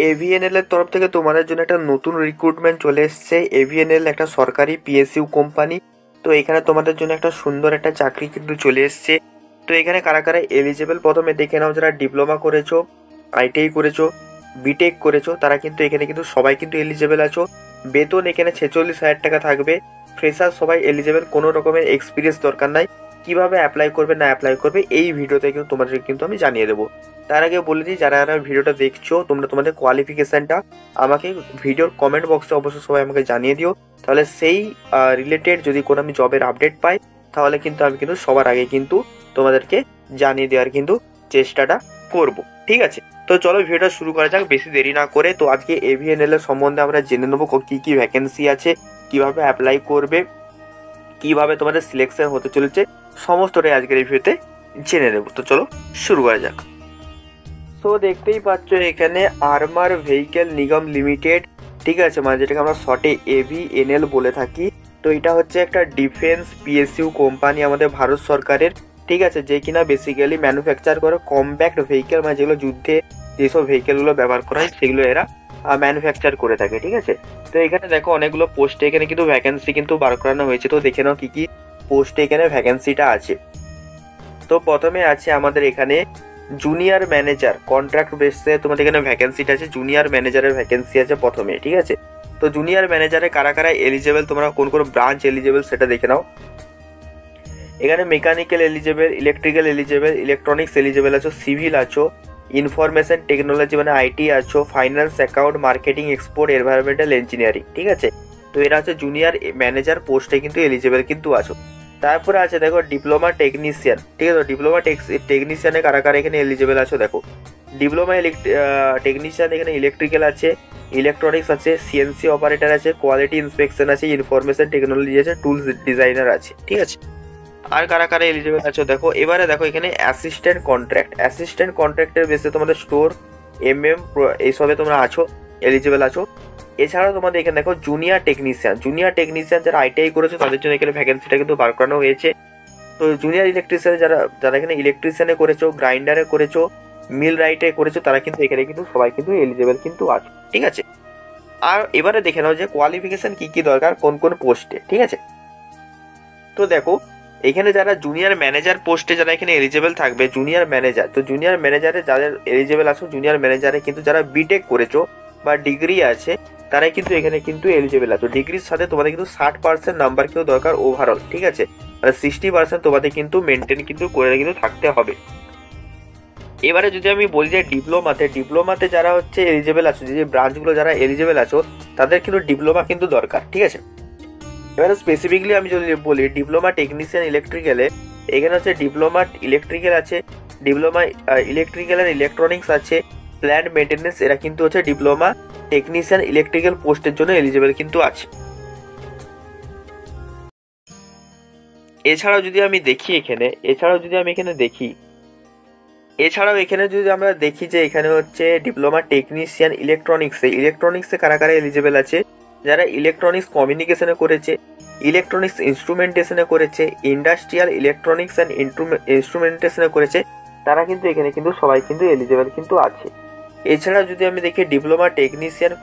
এভিএনএল এর তরফ থেকে তোমাদের জন্য একটা নতুন রিক্রুটমেন্ট চলে এসেছে। এভিএনএল একটা সরকারি পিএসইউ কোম্পানি। তো এখানে তোমাদের জন্য একটা সুন্দর একটা চাকরি কিন্তু চলে এসেছে। তো এখানে কারা কারা এলিজেবল প্রথমে দেখে নাও। যারা ডিপ্লোমা করেছো, আইটিআই করেছো, বিটেক করেছো, তারা কিন্তু এখানে কিন্তু সবাই কিন্তু এলিজেবল আছো। বেতন এখানে 46,000 টাকা থাকবে। ফ্রেশার সবাই এলিজেবল, কোনো রকমের এক্সপিরিয়েন্স দরকার নাই। কিভাবে অ্যাপ্লাই করবে না অ্যাপ্লাই করবে এই ভিডিওতে কিন্তু তোমাদের কিন্তু আমি জানিয়ে দেবো। তার আগে বলে দিই, যারা যারা ভিডিওটা দেখছো তোমরা তোমাদের কোয়ালিফিকেশানটা আমাকে ভিডিওর কমেন্ট বক্সে অবশ্যই সবাই আমাকে জানিয়ে দিও। তাহলে সেই রিলেটেড যদি কোনো আমি জবের আপডেট পাই তাহলে কিন্তু আমি কিন্তু সবার আগে কিন্তু তোমাদেরকে জানিয়ে দেওয়ার কিন্তু চেষ্টাটা করব। ঠিক আছে, তো চলো ভিডিওটা শুরু করা যাক বেশি দেরি না করে। তো আজকে এভিএনএল এর সম্বন্ধে আমরা জেনে নেবো কী কী ভ্যাকেন্সি আছে, কিভাবে অ্যাপ্লাই করবে, কিভাবে তোমাদের সিলেকশন হতে চলেছে, সমস্তটাই আজকের এই ভিডিওতে জেনে নেব। তো চলো শুরু করা যাক। তো দেখতেই পাচ্ছ এখানে আর্মার ভেহিকেল নিগম লিমিটেড, ঠিক আছে, মানে যেটাকে আমরা শর্টে এভিএনএল বলে থাকি। তো এটা হচ্ছে একটা ডিফেন্স পিএসইউ কোম্পানি আমাদের ভারত সরকারের, ঠিক আছে, যে কিনা বেসিক্যালি ম্যানুফ্যাকচার করে কম্প্যাক্ট ভেহিকেল, মানে যেগুলো যুদ্ধে যেসব ভেহিকেলগুলো ব্যবহার করা হয় সেগুলো এরা ম্যানুফ্যাকচার করে থাকে। ঠিক আছে, তো এখানে দেখো অনেকগুলো পোস্টে এখানে কিন্তু ভ্যাকেন্সি কিন্তু বার করানো হয়েছে। তো দেখে নাও কী কী পোস্টে এখানে ভ্যাকেন্সিটা আছে। তো প্রথমে আছে আমাদের এখানে জুনিয়র ম্যানেজার, কন্ট্রাক্ট বেসে তোমাদের এখানে ভ্যাকেন্সিটা আছে। জুনিয়র ম্যানেজারের ভ্যাকেন্সি আছে প্রথমে, ঠিক আছে। তো জুনিয়র ম্যানেজারে কারা কারা এলিজেবল, তোমরা কোন কোন ব্রাঞ্চ এলিজেবল সেটা দেখে নাও। এখানে mechanical eligible, electrical eligible, electronics eligible আছো, সিভিল আছো, ইনফরমেশন টেকনোলজি মানে আইটি আছো, finance, account, marketing, export, environmental engineering, ঠিক আছে। তো এরা হচ্ছে জুনিয়র ম্যানেজার পোস্টে কিন্তু এলিজেবল কিন্তু আছো। তারপরে আছে দেখো ডিপ্লোমা টেকনিশিয়ান, ঠিক আছে। ডিপ্লোমা টেকনিশিয়ানে কারা কারা এখানে এলিজেবল আছো দেখো। ডিপ্লোমা টেকনিশিয়ান এখানে ইলেকট্রিক্যাল আছে, ইলেকট্রনিক্স আছে, সিএনসি অপারেটর আছে, কোয়ালিটি ইন্সপেকশন আছে, ইনফরমেশন টেকনোলজি আছে, টুলস ডিজাইনার আছে, ঠিক আছে। আর কারা কারা এলিজেবল আছো দেখো। এবারে দেখো এখানে অ্যাসিস্ট্যান্ট কন্ট্রাক্টের বেসে তোমাদের স্টোর, এইসবে তোমরা আছো, এলিজেবল আছো। এছাড়াও তোমাদের এখানে দেখো জুনিয়র টেকনিশিয়ান যারা আইটিআই করেছো তাদের জন্য এখানে ভ্যাকেন্সিটা কিন্তু বার করানো হয়েছে। তো জুনিয়র ইলেকট্রিশিয়ান যারা এখানে ইলেকট্রিশিয়ানে করেছো, গ্রাইন্ডারে করেছো, মিল রাইটে করেছো, তারা কিন্তু এখানে কিন্তু সবাই কিন্তু এলিজেবল কিন্তু আছে, ঠিক আছে। আর এবারে দেখে নাও যে কোয়ালিফিকেশন কি কি দরকার কোন কোন পোস্টে, ঠিক আছে। তো দেখো এখানে যারা জুনিয়র ম্যানেজার পোস্টে যারা এখানে এলিজেবল থাকবে, জুনিয়র ম্যানেজার, তো জুনিয়র ম্যানেজারে যাদের এলিজেবল আছো, জুনিয়র ম্যানেজারে কিন্তু যারা বিটেক করেছো বা ডিগ্রি আছে তারাই কিন্তু এখানে কিন্তু এলিজেবল আছো। ডিগ্রির সাথে তোমাদের কিন্তু 60% নাম্বার কেউ দরকার ওভারঅল, ঠিক আছে। মানে 60% তোমাদের কিন্তু মেনটেন কিন্তু করে কিন্তু থাকতে হবে। এবারে যদি আমি বলি যে ডিপ্লোমাতে যারা হচ্ছে এলিজেবল আছো, যে ব্রাঞ্চগুলো যারা এলিজেবল আছো তাদের কিন্তু ডিপ্লোমা কিন্তু দরকার, ঠিক আছে। এবারে স্পেসিফিকলি আমি যদি বলি ডিপ্লোমা টেকনিশিয়ান ইলেকট্রিক্যালে, এখানে হচ্ছে ডিপ্লোমা ইলেকট্রিক্যাল আছে, ডিপ্লোমা ইলেকট্রিক্যাল অ্যান্ড ইলেকট্রনিক্স আছে, প্ল্যান্ট মেনটেন্যান্স, এরা কিন্তু হচ্ছে ডিপ্লোমা টেকনিশিয়ান ইলেকট্রিক্যাল পোস্টের জন্য এলিজেবল কিন্তু আছে। এছাড়াও যদি আমি আমরা দেখি যে এখানে হচ্ছে ডিপ্লোমা টেকনিশিয়ান ইলেকট্রনিক্সে কারা কারা এলিজেবল আছে, যারা ইলেকট্রনিক্স কমিউনিকেশনে করেছে, ইলেকট্রনিক্স ইনস্ট্রুমেন্টেশনে করেছে, ইন্ডাস্ট্রিয়াল ইলেকট্রনিক্স অ্যান্ড ইনস্ট্রুমেন্টেশনে করেছে, তারা কিন্তু এখানে কিন্তু সবাই কিন্তু এলিজেবল কিন্তু আছে। এছাড়া যদি আমি দেখি ডিপ্লোমা টেকনিশিয়ান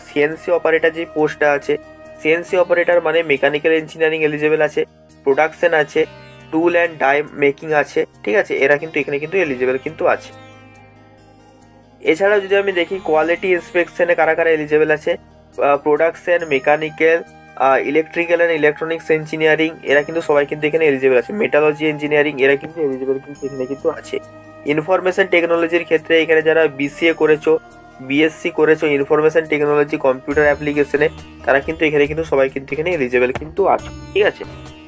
সিএনসি অপারেটর যে পোস্টটা আছে, সিএনসি অপারেটর মানে মেকানিক্যাল ইঞ্জিনিয়ারিং এলিজেবল আছে, প্রোডাকশন আছে, টুল অ্যান্ড ডাই মেকিং আছে, ঠিক আছে, এরা কিন্তু এখানে কিন্তু এলিজেবল কিন্তু আছে। এছাড়াও যদি আমি দেখি কোয়ালিটি ইন্সপেকশনে কারা কারা এলিজেবল আছে, production, mechanical, electrical and electronics engineering, এরা কিন্তু সবাই কিন্তু এখানে এলিজেবল আছে। মেটালজি ইঞ্জিনিয়ারিং, এরা কিন্তু এলিজেবল কিন্তু এখানে কিন্তু আছে। ইনফরমেশন টেকনোলজির ক্ষেত্রে এখানে যারা বিসিএ করেছো, বিএসসি করেছো ইনফরমেশন টেকনোলজি কম্পিউটার অ্যাপ্লিকেশনে, তারা কিন্তু এখানে কিন্তু সবাই কিন্তু এখানে এলিজেবল কিন্তু আছে, ঠিক আছে।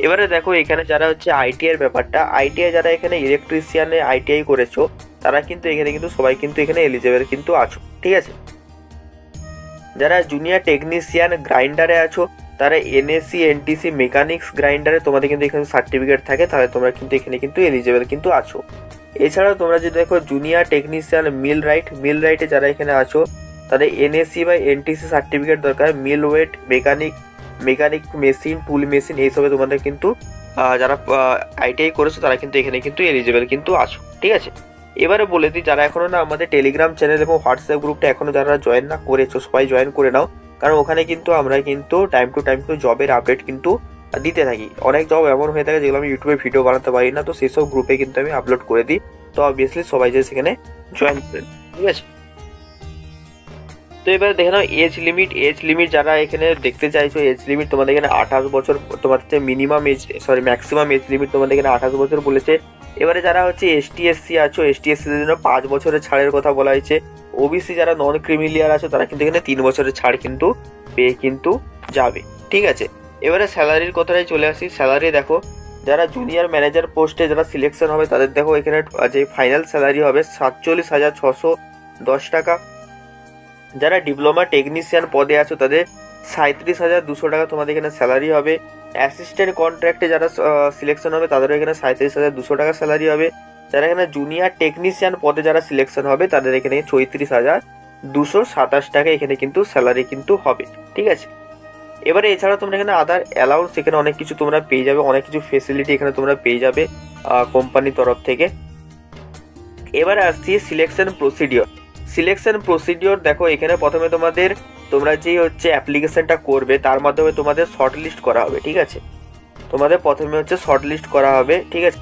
এবারে দেখো এখানে যারা হচ্ছে আইটিআই ব্যাপারটা, আইটিআই যারা এখানে ইলেকট্রিশিয়ানে আইটিআই করেছো তারা কিন্তু এখানে কিন্তু সবাই কিন্তু এখানে এলিজেবল কিন্তু আছো, ঠিক আছে। যারা জুনিয়র টেকনিশিয়ান গ্রাইন্ডারে আছো তারা এনএসসি এনটিসি মেকানিক্স গ্রাইন্ডারে তোমাদের কিন্তু এখানে সার্টিফিকেট থাকে, তাহলে তোমরা কিন্তু এখানে কিন্তু এলিজেবল কিন্তু আছো। এছাড়াও তোমরা যদি দেখো জুনিয়র টেকনিশিয়ান মিল রাইটে যারা এখানে আছো তাদের এনএসসি বা এনটিসি সার্টিফিকেট দরকার। মিল ওয়েট, মেকানিক মেশিন, টুল মেশিন, এইসবে তোমাদের কিন্তু যারা আইটিআই করেছো তারা কিন্তু এখানে কিন্তু এলিজেবল কিন্তু আছো, ঠিক আছে। এবারে বলে দিই, যারা এখনো না আমাদের টেলিগ্রাম চ্যানেল এবং হোয়াটসঅ্যাপ গ্রুপটা এখনো যারা জয়েন না করেছো সবাই জয়েন করে নাও, কারণ ওখানে কিন্তু আমরা কিন্তু টাইম টু টাইম কিন্তু জবের আপডেট কিন্তু দিতে থাকি। অনেক জব এমন হয়ে থাকে যেগুলো আমি ইউটিউবে ভিডিও বানাতে পারি না, তো সেসব গ্রুপে কিন্তু আমি আপলোড করে দিই। তো অবভিয়াসলি সবাই যে সেখানে জয়েন করেন, ঠিক আছে। তো এবারে দেখে নাও এজ লিমিট যারা এখানে দেখতে চাইছো, এজ লিমিট তোমাদের এখানে 28 বছর, তোমাদের minimum age maximum age limit তোমাদের এখানে 28 বছর বলেছে। এবারে যারা হচ্ছে ST/SC আছো, ST/SCদের জন্য 5 বছরের ছাড়ের কথা বলা হয়েছে। OBC যারা নন ক্রিমিলিয়ার আছো তারা কিন্তু এখানে 3 বছরের ছাড় কিন্তু পেয়ে কিন্তু যাবে, ঠিক আছে। এবারে স্যালারির কথাটাই চলে আসি। স্যালারি দেখো, যারা জুনিয়র ম্যানেজার পোস্টে যারা সিলেকশন হবে তাদের দেখো এখানে যে ফাইনাল স্যালারি হবে 47,610 টাকা। যারা ডিপ্লোমা টেকনিশিয়ান পদে আছো তাদের 37,200 টাকা তোমাদের এখানে স্যালারি হবে। অ্যাসিস্ট্যান্ট কন্ট্রাক্টে যারা সিলেকশন হবে তাদেরও এখানে 37,200 টাকা স্যালারি হবে। যারা এখানে জুনিয়র টেকনিশিয়ান পদে যারা সিলেকশন হবে তাদের এখানে 34,227 টাকা এখানে কিন্তু স্যালারি কিন্তু হবে, ঠিক আছে। এবারে এছাড়া তোমরা এখানে আদার অ্যালাউন্স, এখানে অনেক কিছু তোমরা পেয়ে যাবে, অনেক কিছু ফেসিলিটি এখানে তোমরা পেয়ে যাবে কোম্পানির তরফ থেকে। এবারে আসছি সিলেকশন প্রসিডিওর দেখো, এখানে প্রথমে তোমরা যে হচ্ছে অ্যাপ্লিকেশনটা করবে তার মাধ্যমে তোমাদের শর্ট লিস্ট করা হবে, ঠিক আছে। তোমাদের প্রথমে হচ্ছে শর্ট লিস্ট করা হবে, ঠিক আছে।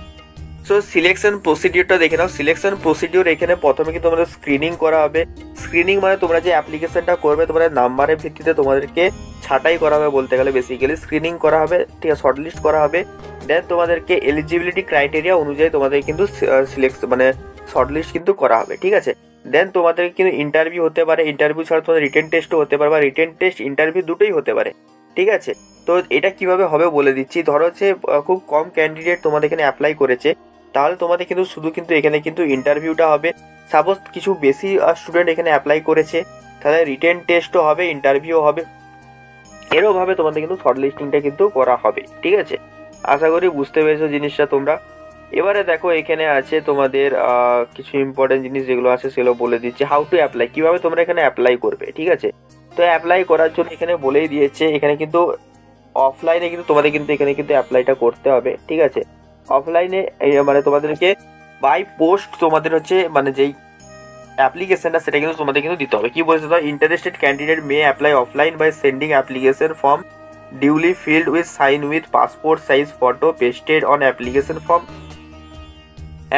সো সিলেকশন প্রসিডিওরটা দেখে নাও। সিলেকশন প্রসিডিওর এখানে প্রথমে কিন্তু তোমাদের স্ক্রিনিং করা হবে। স্ক্রিনিং মানে তোমরা যে অ্যাপ্লিকেশনটা করবে তোমাদের নাম্বারের ভিত্তিতে তোমাদেরকে ছাঁটাই করা হবে, বলতে গেলে বেসিক্যালি স্ক্রিনিং করা হবে, ঠিক আছে, শর্ট লিস্ট করা হবে। দেন তোমাদেরকে এলিজিবিলিটি ক্রাইটেরিয়া অনুযায়ী তোমাদের কিন্তু শর্ট লিস্ট কিন্তু করা হবে, ঠিক আছে। দেন তোমাদের কিন্তু ইন্টারভিউ হতে পারে, ইন্টারভিউ ছাড়া তোমাদের রিটেন টেস্টও হতে পারে, বা রিটেন টেস্ট ইন্টারভিউ দুটোই হতে পারে, ঠিক আছে। তো এটা কিভাবে হবে বলে দিচ্ছি। ধরো হচ্ছে খুব কম ক্যান্ডিডেট তোমাদের এখানে অ্যাপ্লাই করেছে, তাহলে তোমাদের কিন্তু শুধু কিন্তু এখানে কিন্তু ইন্টারভিউটা হবে। সাপোজ কিছু বেশি স্টুডেন্ট এখানে অ্যাপ্লাই করেছে, তাহলে রিটেন টেস্টও হবে, ইন্টারভিউ হবে। এরকমভাবে তোমাদের কিন্তু শর্ট লিস্টিংটা কিন্তু করা হবে, ঠিক আছে। আশা করি বুঝতে পেরেছো জিনিসটা তোমরা। এবারে দেখো এখানে আছে তোমাদের কিছু ইম্পর্টেন্ট জিনিস যেগুলো আছে সেগুলো বলে দিচ্ছি। হাউ টু অ্যাপ্লাই, কিভাবে তোমরা এখানে অ্যাপ্লাই করবে, ঠিক আছে। তো অ্যাপ্লাই করার জন্য এখানে বলেই দিয়েছে, এখানে কিন্তু অফলাইনে কিন্তু তোমাদের কিন্তু এখানে কিন্তু অ্যাপ্লাইটা করতে হবে, ঠিক আছে। অফলাইনে মানে তোমাদেরকে বাই পোস্ট তোমাদের হচ্ছে যেই অ্যাপ্লিকেশনটা সেটা কিন্তু তোমাদের কিন্তু দিতে হবে। কি বলছে, তো interested candidate may apply offline by sending application form duly filled with sign with passport size photo pasted on application form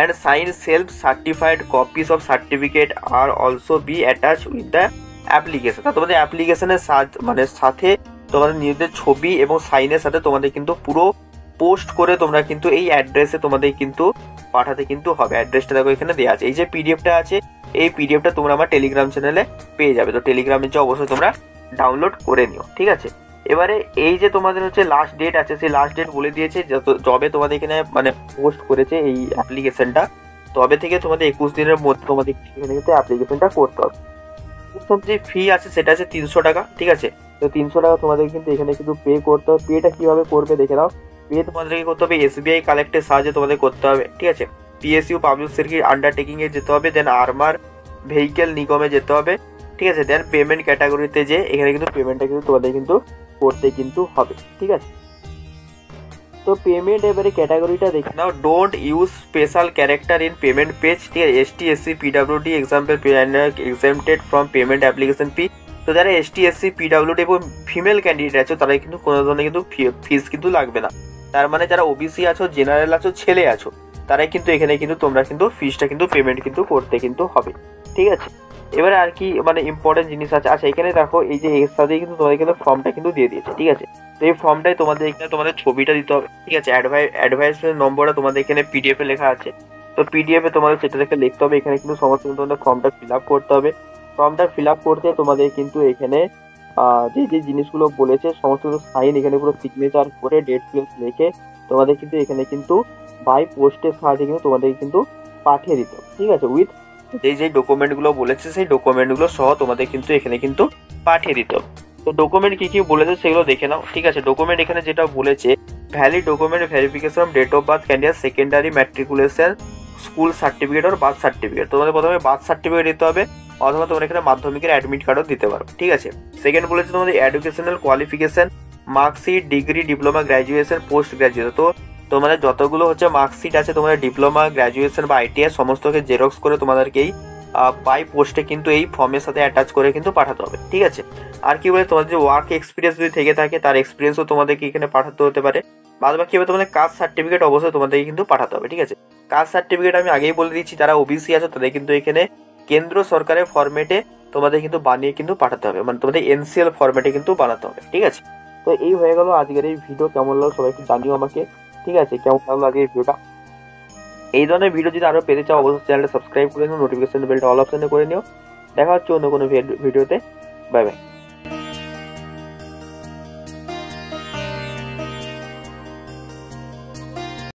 and signed self-certified copies of certificate are also be attached with the application। তোমাদের অ্যাপ্লিকেশনের সাথে তোমাদের নিজেদের ছবি এবং সাইনের সাথে তোমাদের কিন্তু পুরো পোস্ট করে তোমরা কিন্তু এই অ্যাড্রেসে তোমাদের কিন্তু পাঠাতে কিন্তু হবে। অ্যাড্রেসটা দেখো এখানে দেওয়া আছে। এই যে পিডিএফটা আছে, এই পিডিএফটা তোমরা আমার টেলিগ্রাম চ্যানেলে পেয়ে যাবে। তো টেলিগ্রামে যে অবশ্যই তোমরা ডাউনলোড করে নিও, ঠিক আছে। এবারে এই যে তোমাদের হচ্ছে লাস্ট ডেট আছে, সেই লাস্ট ডেট বলে দিয়েছে যবে তোমাদের এখানে পোস্ট করেছে এই অ্যাপ্লিকেশনটা, তবে থেকে তোমাদের 21 দিনের মধ্যে তোমাদের এখানে কিন্তু অ্যাপ্লিকেশনটা করতে হবে। যে ফি আছে সেটা আছে 300 টাকা, ঠিক আছে। তো 300 টাকা তোমাদের কিন্তু এখানে কিন্তু পে করতে হবে। পেটা কিভাবে করবে দেখে নাও। পে তোমাদেরকে করতে হবে SBI কালেক্টের সাহায্যে তোমাদের করতে হবে, ঠিক আছে। PSU পাবলিক সেক্টর আন্ডারটেকিং এ যেতে হবে, দেন আর্মার ভেহিকেল নিগমে যেতে হবে, ঠিক আছে। দেন পেমেন্ট ক্যাটাগরিতে যে এখানে কিন্তু পেমেন্টটা কিন্তু তোমাদের কিন্তু করতে কিন্তু হবে, ঠিক আছে। তো পেমেন্ট এবারে ক্যাটাগরিটা দেখে নাও। Don't use special character in payment page, ঠিক আছে। ST/SC PWD example exempted from payment application fee. তো যারা ST/SC PWD এবং ফিমেল ক্যান্ডিডেট আছো তারা কিন্তু কোনো ধরনের কিন্তু ফিস কিন্তু লাগবে না। তার মানে যারা OBC আছো, জেনারেল আছো, ছেলে আছো, তারাই কিন্তু এখানে কিন্তু তোমরা কিন্তু ফিসটা কিন্তু পেমেন্ট কিন্তু করতে কিন্তু হবে, ঠিক আছে। এবারে আর কি ইম্পর্টেন্ট জিনিস আছে। আচ্ছা এখানে দেখো, এই যে এর সাথে কিন্তু তোমাদের কিন্তু ফর্মটা কিন্তু দিয়ে দিয়েছে, ঠিক আছে। তো এই ফর্মটাই তোমাদের এখানে তোমাদের ছবিটা দিতে হবে, ঠিক আছে। অ্যাডভাইসমেন্ট নম্বরটা তোমাদের এখানে PDF এ লেখা আছে। তো PDF এ তোমাদের সেটা দেখে লিখতে হবে। এখানে কিন্তু সমস্ত কিন্তু তোমাদের ফর্মটা ফিল আপ করতে হবে। ফর্মটা ফিল আপ করতে তোমাদের কিন্তু এখানে যে যে জিনিসগুলো বলেছে সমস্ত কিছু সাইন এখানে পুরো সিগনেচার করে ডেট প্লেস লিখে তোমাদের কিন্তু এখানে কিন্তু বাই পোস্টের সাহায্যে কিন্তু তোমাদের কিন্তু পাঠিয়ে দিতে হবে, ঠিক আছে। উইথ যে ডকুমেন্টগুলো বলেছে সেই ডকুমেন্টগুলো সহ তোমাদের কিন্তু এখানে কিন্তু পাঠিয়ে দিতে হবে। তো ডকুমেন্ট কি কি বলেছে সেগুলো দেখে নাও, ঠিক আছে। ডকুমেন্ট এখানে যেটা বলেছে, valid document verification date of birth candidate secondary matriculation school certificate আর বার্থ সার্টিফিকেট। তোমাদের প্রথমে বার্থ সার্টিফিকেট দিতে হবে, অথবা তোমরা এখানে মাধ্যমিকের অ্যাডমিট কার্ডও দিতে পারো, ঠিক আছে। সেকেন্ড বলেছে তোমাদের educational qualification marksheet degree diploma graduation post graduation. তো তোমাদের যতগুলো হচ্ছে মার্কশিট আছে, তোমাদের ডিপ্লোমা, গ্র্যাজুয়েশন বা ITI সমস্তকে জেরক্স করে তোমাদেরকেই বাই পোস্টে কিন্তু এই ফর্মের সাথে অ্যাটাচ করে কিন্তু পাঠাতে হবে, ঠিক আছে। আর কি বলে, তোমাদের যে ওয়ার্ক এক্সপিরিয়েন্স যদি থেকে থাকে তার এক্সপিরিয়েন্সও তোমাদেরকে এখানে পাঠাতে হতে পারে। বাদ বাকি হবে তোমাদের কাস্ট সার্টিফিকেট অবশ্যই তোমাদেরকে কিন্তু পাঠাতে হবে, ঠিক আছে। কাস্ট সার্টিফিকেট আমি আগেই বলে দিচ্ছি, যারা ওবিসি আছে তাদের কিন্তু এখানে কেন্দ্র সরকারের ফরম্যাটে তোমাদের কিন্তু বানিয়ে কিন্তু পাঠাতে হবে, মানে তোমাদের NCL ফরম্যাটে কিন্তু বানাতে হবে, ঠিক আছে। তো এই হয়ে গেল আজকের এই ভিডিও। কেমন লাগলো সবাই একটু জানিও আমাকে, ঠিক আছে। কেমন লাগলো আজকের ভিডিওটা? এই ধরনের ভিডিও যদি আরো পেতে চাও অবশ্যই চ্যানেলটা সাবস্ক্রাইব করে নিও, নোটিফিকেশন বেলটা অল অপশনে করে নিও। দেখা হচ্ছে অন্য কোনো ভিডিওতে। Bye bye.